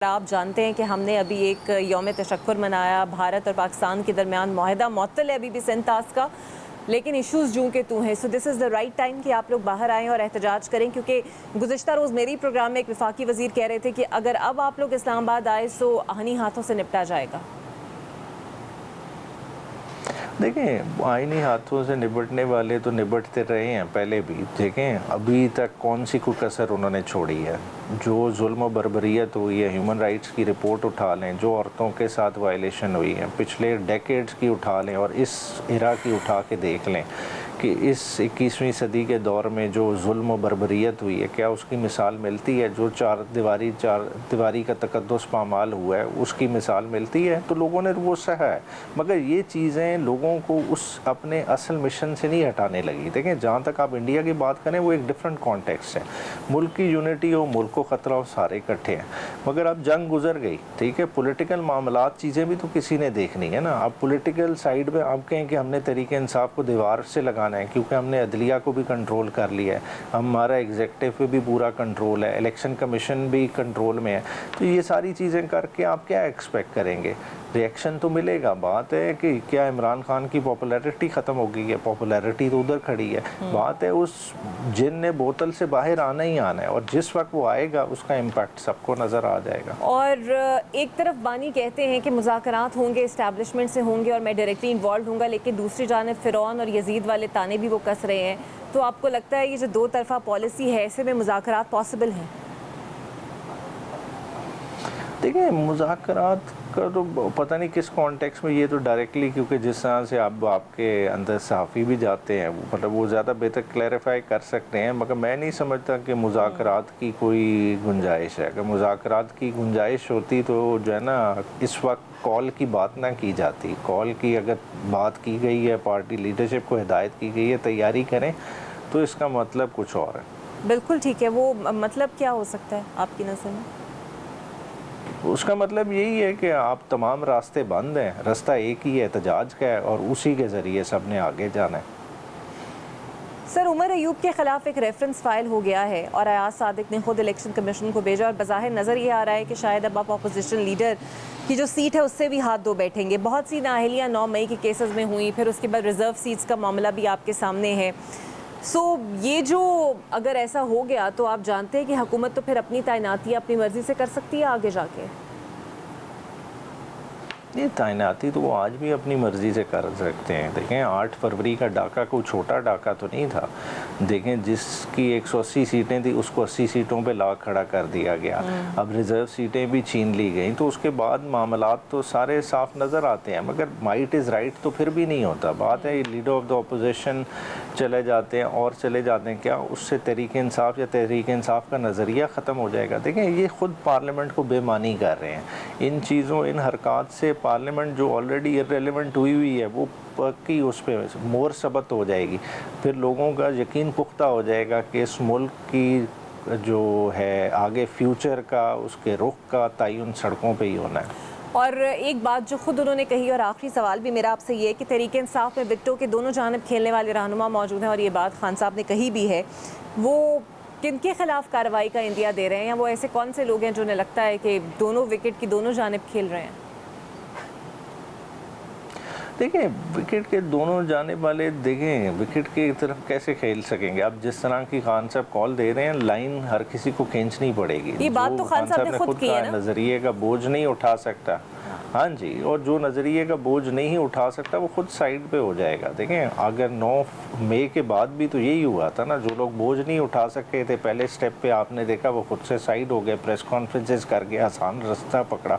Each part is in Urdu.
آپ جانتے ہیں کہ ہم نے ابھی ایک یوم تشکر منایا، بھارت اور پاکستان کے درمیان معاہدہ معطل ہے ابھی بھی سندھ طاس کا، لیکن ایشوز جوں کے تو ہیں. سو دس از دا رائٹ ٹائم کہ آپ لوگ باہر آئیں اور احتجاج کریں، کیونکہ گزشتہ روز میری پروگرام میں ایک وفاقی وزیر کہہ رہے تھے کہ اگر اب آپ لوگ اسلام آباد آئے تو آہنی ہاتھوں سے نپٹا جائے گا. دیکھیں آئینی ہاتھوں سے نبٹنے والے تو نبٹتے رہے ہیں پہلے بھی. دیکھیں ابھی تک کون سی کوئی کسر انہوں نے چھوڑی ہے. جو ظلم و بربریت ہوئی ہے، ہیومن رائٹس کی رپورٹ اٹھا لیں، جو عورتوں کے ساتھ وائلیشن ہوئی ہیں پچھلے ڈیکیڈز کی اٹھا لیں اور اس ایرا کی اٹھا کے دیکھ لیں کہ اس 21ویں صدی کے دور میں جو ظلم و بربریت ہوئی ہے کیا اس کی مثال ملتی ہے؟ جو چار دیواری کا تقدس پامال ہوا ہے اس کی مثال ملتی ہے؟ تو لوگوں نے وہ سہا ہے، مگر یہ چیزیں لوگوں کو اس اپنے اصل مشن سے نہیں ہٹانے لگی. دیکھیں جہاں تک آپ انڈیا کی بات کریں وہ ایک ڈیفرنٹ کانٹیکسٹ ہے. ملک کی یونٹی ہو، ملک کو خطرہ ہو، سارے اکٹھے ہیں. مگر اب جنگ گزر گئی، ٹھیک ہے، پولیٹیکل معاملات چیزیں بھی تو کسی نے دیکھنی ہے نا. اب پولیٹیکل سائیڈ پہ آپ کہیں کہ ہم نے تحریک انصاف کو دیوار سے لگانا ہے کیونکہ ہم نے عدلیہ کو بھی کنٹرول کر لیا ہے، ہمارا ایگزیکٹو پہ بھی پورا کنٹرول ہے، الیکشن کمیشن بھی کنٹرول میں ہے. تو یہ ساری چیزیں کر کے آپ کیا ایکسپیکٹ کریں گے؟ ریئیکشن تو ملے گا. بات ہے کہ کیا عمران خان کی پاپولیرٹی ختم ہو گئی ہے؟ پاپولیرٹی تو ادھر کھڑی ہے. بات ہے اس جن نے بوتل سے باہر آنا ہی آنا ہے، اور جس وقت وہ آئے گا اس کا امپیکٹ سب کو نظر آ جائے گا. اور ایک طرف بانی کہتے ہیں کہ مذاکرات ہوں گے، اسٹیبلشمنٹ سے ہوں گے اور میں ڈائریکٹلی انوالوڈ ہوں گا، لیکن دوسری جانب فرعون اور یزید والے تانے بھی وہ کس رہے ہیں. تو آپ کو لگتا ہے یہ جو دو طرفہ پالیسی ہے ایسے میں مذاکرات پاسبل ہیں؟ دیکھیں مذاکرات کا تو پتہ نہیں کس کانٹیکس میں، یہ تو ڈائریکٹلی کیونکہ جس طرح سے آپ کے اندر صحافی بھی جاتے ہیں مطلب وہ زیادہ بہتر کلیریفائی کر سکتے ہیں. مگر میں نہیں سمجھتا کہ مذاکرات کی کوئی گنجائش ہے. اگر مذاکرات کی گنجائش ہوتی تو جو ہے نا اس وقت کال کی بات نہ کی جاتی. کال کی اگر بات کی گئی ہے، پارٹی لیڈرشپ کو ہدایت کی گئی ہے تیاری کریں، تو اس کا مطلب کچھ اور ہے. بالکل ٹھیک ہے. وہ مطلب کیا ہو سکتا ہے آپ کی نظر میں؟ اس کا مطلب یہی ہے کہ آپ تمام راستے بند ہیں، راستہ ایک ہی ہے، احتجاج کا ہے، اور اسی کے ذریعے سب نے آگے جانا ہے. سر عمر ایوب کے خلاف ایک ریفرنس فائل ہو گیا ہے اور ایاز صادق نے خود الیکشن کمیشن کو بھیجا، اور بظاہر نظر یہ آ رہا ہے کہ شاید اب آپ اپوزیشن لیڈر کی جو سیٹ ہے اس سے بھی ہاتھ دھو بیٹھیں گے. بہت سی نااہلیاں 9 مئی کے کیسز میں ہوئیں، پھر اس کے بعد ریزرو سیٹس کا معاملہ بھی آپ کے سامنے ہے. سو یہ جو اگر ایسا ہو گیا تو آپ جانتے ہیں کہ حکومت تو پھر اپنی تعیناتی اپنی مرضی سے کر سکتی ہے آگے جا کے. یہ تعیناتی تو وہ آج بھی اپنی مرضی سے کر سکتے ہیں. دیکھیں 8 فروری کا ڈاکہ کوئی چھوٹا ڈاکہ تو نہیں تھا. دیکھیں جس کی 180 سیٹیں تھیں اس کو 80 سیٹوں پہ لا کھڑا کر دیا گیا. اب ریزرو سیٹیں بھی چھین لی گئیں تو اس کے بعد معاملات تو سارے صاف نظر آتے ہیں. مگر مائٹ از رائٹ تو پھر بھی نہیں ہوتا. بات ہے لیڈر آف دا اپوزیشن چلے جاتے ہیں اور چلے جاتے ہیں، کیا اس سے تحریک انصاف یا تحریک انصاف کا نظریہ ختم ہو جائے گا؟ دیکھیں یہ خود پارلیمنٹ کو بے معنی کر رہے ہیں. ان چیزوں ان حرکات سے پارلیمنٹ جو آلریڈی ارریلیونٹ ہوئی ہے وہ پکی اس پہ مور ثبت ہو جائے گی. پھر لوگوں کا یقین پختہ ہو جائے گا کہ اس ملک کی جو ہے آگے فیوچر کا، اس کے رخ کا تعین سڑکوں پہ ہی ہونا ہے. اور ایک بات جو خود انہوں نے کہی، اور آخری سوال بھی میرا آپ سے یہ ہے کہ تحریک انصاف میں وکٹوں کے دونوں جانب کھیلنے والے رہنما موجود ہیں، اور یہ بات خان صاحب نے کہی بھی ہے. وہ کن کے خلاف کارروائی کا عندیہ دے رہے ہیں، یا وہ ایسے کون سے لوگ ہیں جو انہیں لگتا ہے کہ دونوں وکٹ کی دونوں جانب کھیل رہے ہیں؟ دیکھیں وکٹ کے دونوں جانب والے، دیکھیں وکٹ کی طرف کیسے کھیل سکیں گے؟ اب جس طرح کی خان صاحب کال دے رہے ہیں لائن ہر کسی کو کھینچنی پڑے گی. یہ بات تو خان صاحب نے خود کی ہے نا، نظریے کا بوجھ نہیں اٹھا سکتا. ہاں جی، اور جو نظریے کا بوجھ نہیں اٹھا سکتا وہ خود سائیڈ پہ ہو جائے گا. دیکھیں اگر 9 مئی کے بعد بھی تو یہی ہوا تھا نا، جو لوگ بوجھ نہیں اٹھا سکتے تھے پہلے سٹیپ پہ آپ نے دیکھا وہ خود سے سائیڈ ہو گئے، پریس کانفرنسز کر کے آسان رستہ پکڑا.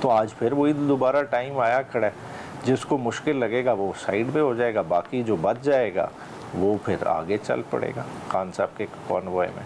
تو آج پھر وہی دوبارہ ٹائم آیا کھڑا ہے. جس کو مشکل لگے گا وہ سائیڈ پہ ہو جائے گا، باقی جو بچ جائے گا وہ پھر آگے چل پڑے گا خان صاحب کے کانوائے میں.